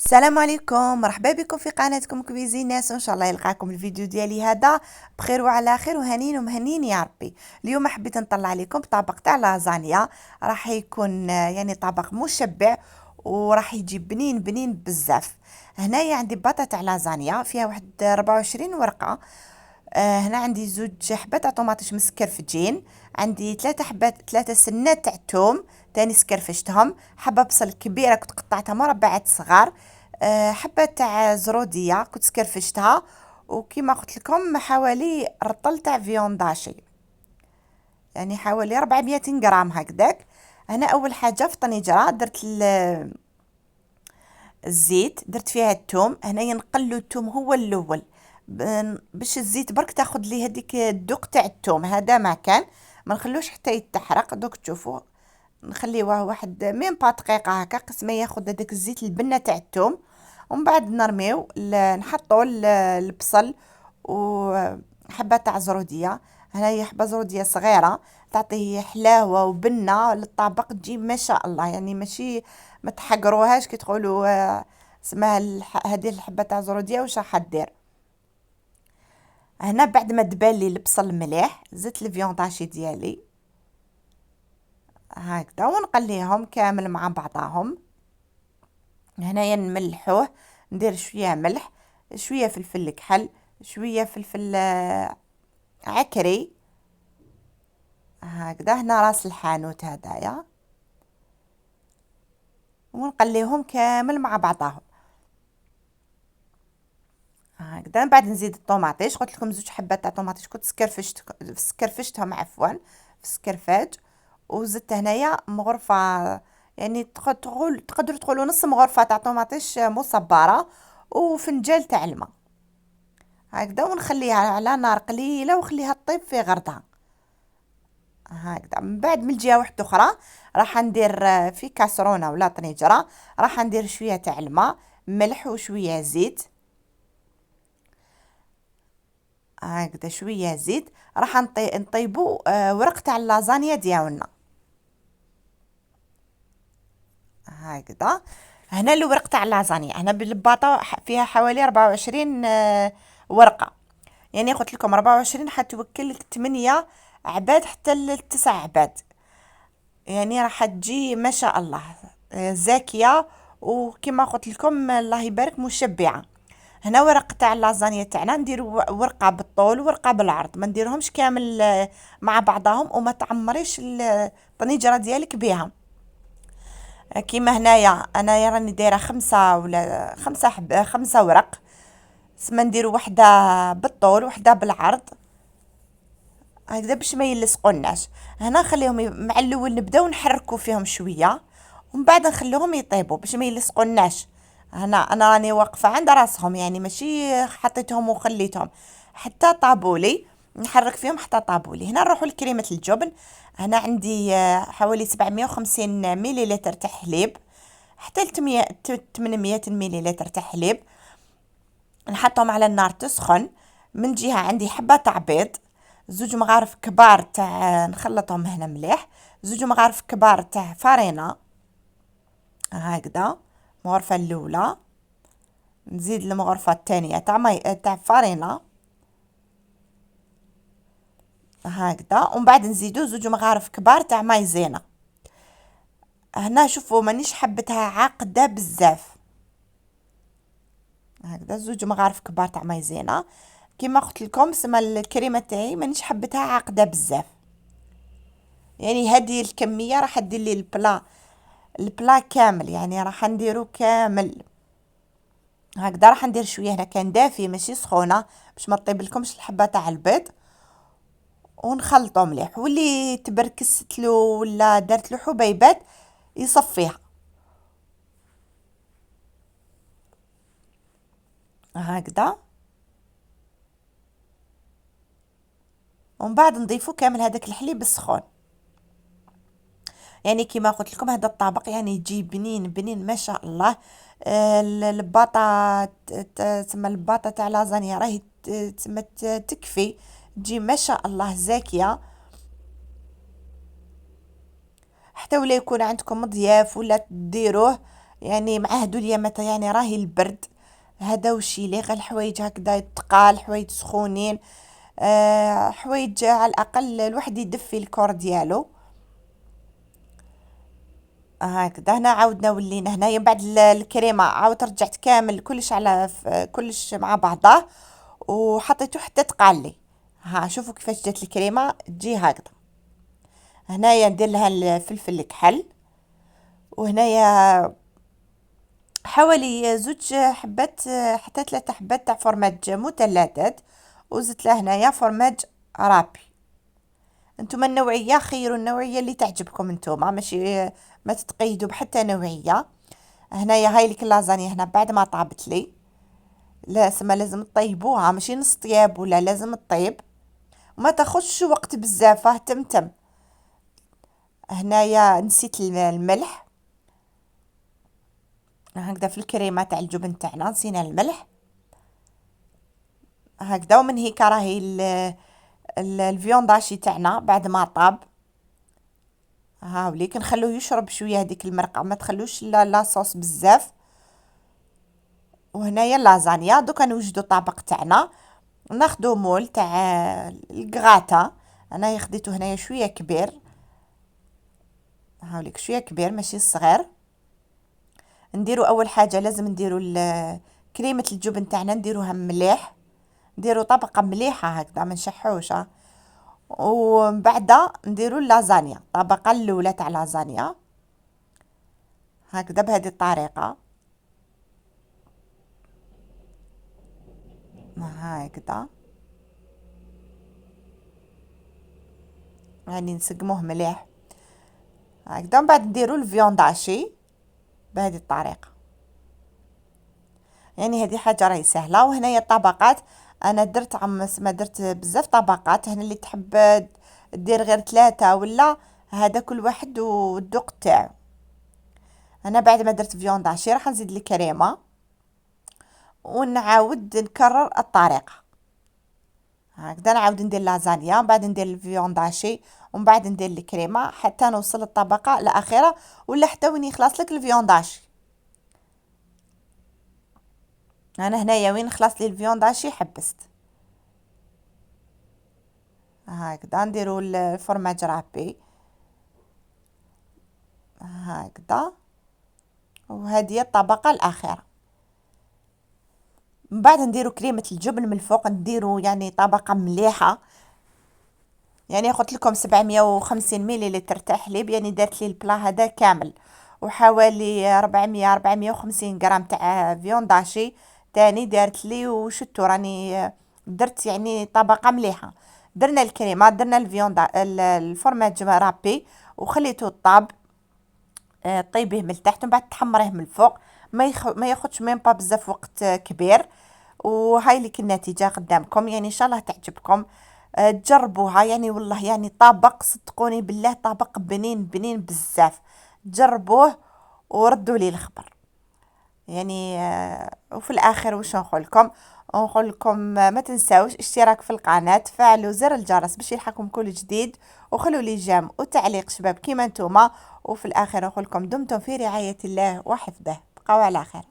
السلام عليكم، مرحبا بكم في قناتكم كويزيناس، وان شاء الله يلقاكم الفيديو ديالي هذا بخير وعلى خير وهنين ومهنين يا ربي. اليوم حبيت نطلع لكم طبق تاع لازانيا، راح يكون يعني طبق مشبع وراح يجي بنين بنين بزاف. هنايا عندي باطا تاع لازانيا فيها واحد 24 ورقة. هنا عندي زوج حبات تاع طوماطيش مسكرفجين، عندي ثلاثة سنات تاع الثوم تاني سكرفشتهم، حبة بصل كبيرة كنت قطعتها مربعات صغار، حبة تاع زرودية كنت سكرفشتها، وكما قلت لكم حوالي رطل تاع فيونداشي، يعني حوالي 400 غرام هكذاك. هنا اول حاجة في طنجرة درت الزيت، درت فيها الثوم، هنايا نقلو الثوم هو الاول باش الزيت برك تاخد لي هذيك الدوق تاع الثوم، هذا ما كان ما نخلوش حتى يتحرق. دوك تشوفوا نخليوه واحد ميم با دقيقه هكا قسما ياخد هذاك الزيت البنه تاع الثوم، ومن بعد نرميو نحطو البصل وحبه تاع زروديه. هنايا حبه زروديه صغيره تعطيه حلاوه وبنه للطبق، تجي ما شاء الله، يعني ماشي ما تحقروهاش كي تقولوا اسمها هذه الحبه تاع زروديه واش راح دير. هنا بعد ما دبال لي البصل مليح زدت الفيونطاشي ديالي هكذا ونقليهم كامل مع بعضاهم. هنايا نملحوه، ندير شويه ملح، شويه فلفل كحل، شويه فلفل عكري هكذا. هنا راس الحانوت هدايا، ونقليهم كامل مع بعضاهم هكذا. من بعد نزيد الطوماطيش، قلت لكم زوج حبات تاع طوماطيش كنت سكرفشتهم عفوا في سكرفاج، وزدت هنايا مغرفه، يعني تقدروا تقولوا نص مغرفه تاع طوماطيش مصبره، وفنجال تاع الماء هكذا، ونخليها على نار قليله وخليها تطيب في غرضها هكذا. من بعد من الجهه واحده اخرى راح ندير في كاسرونه ولا طنجره، راح ندير شويه تاع الماء، ملح وشويه زيت هكذا، شويه زيت. راح نطيبو ورق تاع اللازانيا ديالنا هكذا. هنا الورق تاع اللازانيا هنا بالباطا فيها حوالي 24 ورقه، يعني قلت لكم 24 حتوكل لك 8 عباد حتى ل9 عباد، يعني راح تجي ما شاء الله زاكيه، وكما قلت لكم الله يبارك مشبعه. هنا ورق تاع اللازانيا تاعنا ندير ورقه بالطول وورقه بالعرض، ما نديرهمش كامل مع بعضهم، وما تعمريش الطنجره ديالك بها. كيما هنايا انا راني دايره 5 ورق، سما نديرو وحده بالطول وحده بالعرض هكذا باش ما يلصقوناش. هنا نخليهم مع الاول نبداو نحركو فيهم شويه، ومن بعد نخليهم يطيبوا باش ما يلصقوناش. هنا انا راني واقفه عند راسهم، يعني ماشي حطيتهم وخليتهم حتى طابولي، نحرك فيهم حتى طابولي. هنا نروحوا لكريمه الجبن. هنا عندي حوالي 750 مليلتر تاع حليب حتى ل 800 مليلتر تاع حليب، نحطهم على النار تسخن. من جهه عندي حبه تاع بيض، زوج مغارف كبار تاع نخلطهم هنا مليح، زوج مغارف كبار تاع فرينه هكذا، المغرفه الاولى نزيد المغرفه الثانيه تاع مي تاع فرينه هكذا، ومن بعد نزيدو زوج مغارف كبار تاع مايزينا. هنا شوفوا مانيش حبتها عاقده بزاف هكذا، زوج مغارف كبار تاع مايزينا. كما قلت لكم سما الكريمه تاعي مانيش حبتها عاقده بزاف، يعني هذه الكميه راح دير لي البلا كامل، يعني راح نديرو كامل هكذا. راح ندير شويه هنا كان دافي ماشي سخونه باش ما طيب لكمش الحبه تاع البيض، ونخلطو مليح، واللي تبركستلو ولا دارت له حبيبات يصفيها هكذا. ومن بعد نضيفو كامل هذاك الحليب السخون، يعني كما قلت لكم هذا الطبق يعني يجي بنين بنين ما شاء الله. الباطا تسمى الباطا تاع لازانيا راهي تسمى تكفي، تجي ما شاء الله زاكيه. حتى ولا يكون عندكم ضياف ولا تديروه يعني مع هادو اليامات يعني راهي البرد، هذا وشي لي غير الحوايج هكذا تقال، حوايج سخونين، حوايج على الاقل الواحد يدفي الكور ديالو. هكذا هنا عاودنا ولينا هنايا بعد الكريمه، عاود رجعت كامل كلش على كلش مع بعضه، وحطيته حتى تقالي. ها شوفوا كيفاش جات الكريمه تجي هكذا. هنايا ندير لها الفلفل الكحل، وهنايا حوالي زوج حبات حتى 3 حبات تاع فرماج مثلثات، وزدت له هنايا فرماج رابي. انتم النوعيه خيروا النوعيه اللي تعجبكم انتم، ماشي ما تتقيدوا بحتى نوعيه. هنايا هاي لك اللازانيا هنا بعد ما طابت لي، لا سما لازم تطيبوها ماشي نص طياب، ولا لازم تطيب وما تاخذش وقت بزاف تمتم. هنايا نسيت الملح، هكذا في الكريمه تاع الجبن تاعنا نسينا الملح. هكذا ومن هيك راهي الفيونداشي تاعنا بعد ما طاب، هاوليك نخلوه يشرب شويه هذيك المرقه، ما تخلوش لا صوص بزاف. وهنايا اللازانيا دوكا نوجدو الطبق تاعنا، ناخدو مول تاع الكغاتا. انا خديته هنايا شويه كبير، هاوليك شويه كبير ماشي صغير. نديرو اول حاجه لازم نديرو كريمه الجبن تاعنا نديروها مليح، نديرو طبقه مليحه هكذا ما نشحوش. ومن بعد نديرو اللازانيا الطبقه الاولى تاع لازانيا هكذا بهذه الطريقه. هكذا يعني نسقموه مليح هكذا. من بعد نديرو الفيونداشي بهذه الطريقه. يعني هذه حاجه راهي سهله. وهنايا الطبقات انا درت ما درت بزاف طبقات، هنا اللي تحب دير غير 3 ولا هذا كل واحد والذوق تاعو. انا بعد ما درت فيونداشي راح نزيد الكريمه ونعاود نكرر الطريقه هكذا. نعاود ندير لازانيا، بعد ندير الفيونداشي، ومن بعد ندير الكريمه حتى نوصل الطبقه الاخيره، ولا حتى وين يخلص لك الفيونداشي. انا هنايا وين خلص لي الفيونداشي حبست. هكذا نديرو الفرماج رابي هكذا. وهذه هي الطبقه الاخيره. من بعد نديرو كريمه الجبن من الفوق، نديرو يعني طبقه مليحه. يعني قلت لكم 750 مليلتر تاع حليب، يعني دارت لي البلا هذا كامل، وحوالي 450 غرام تاع فيونداشي تاني دارت لي. وشتو راني درت يعني طبقه مليحه. درنا الكريمه، درنا الفرماج رابي وخليته طاب. طيبيه من التحت ومن بعد تحمريه من الفوق، ما ياخدش ميم با بزاف وقت كبير. وهاي لك النتيجه قدامكم، يعني ان شاء الله تعجبكم. تجربوها يعني والله يعني طبق صدقوني بالله طبق بنين بنين بزاف. جربوه وردوا لي الخبر. يعني وفي الاخر وش نقول لكم؟ نقول لكم ما تنساوش اشتراك في القناة، تفعلوا زر الجرس باش يلحقكم كل جديد، وخلوا لي جيم وتعليق شباب كيما نتوما. وفي الاخر نقول لكم دمتم في رعاية الله وحفظه، بقاو على خير.